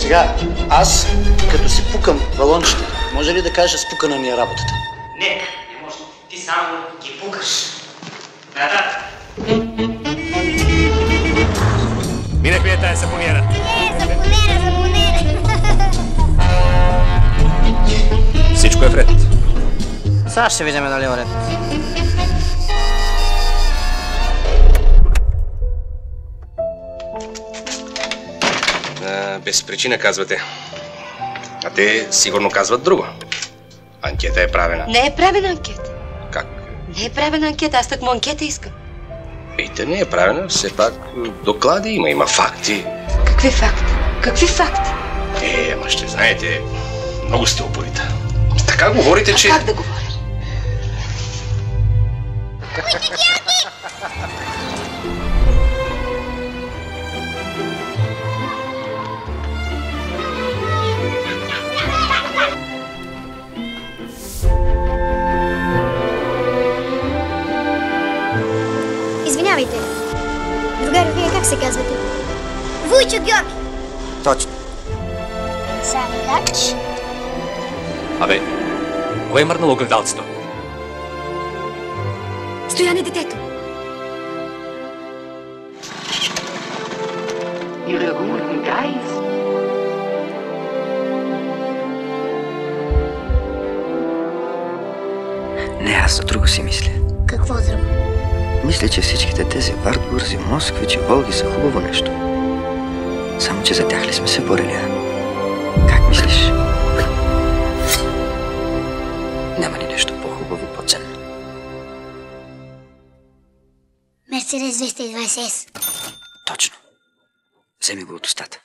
Сега, аз, като си пукам балончета, може ли да кажа спукана ми е работата? Не може. Ти само ги пукаш. Нататък. Мине, пие тая сапонера. Сапонера. Всичко е вред. Сега ще видим дали е ред. Без причина казвате. А те сигурно казват друго. Анкета е правена. Не е правена анкета. Как? Не е правена анкета, аз такмо анкета искам. Пейте, не е правена, все пак доклади има факти. Какви факти? Какви факти? Ама ще знаете, много сте упорита. Така говорите, че... Как да говоря? Извинявайте. Другарю, вие как се казвате? Вуйчо Георги. Точно. Сагач. Абе, кое е мърнало огледалцето? Стояне детето. Ihre guten Geist. Не, аз за друго си мисля. Какво друго? Мисля, че всичките тези Вартбурзи, Москвичи, Волги са хубаво нещо. Само, че за тях ли сме се борили, а? Как мислиш? Няма ли нещо по-хубаво, по-ценно? Мерцедес 220S. Точно. Вземи го от устата.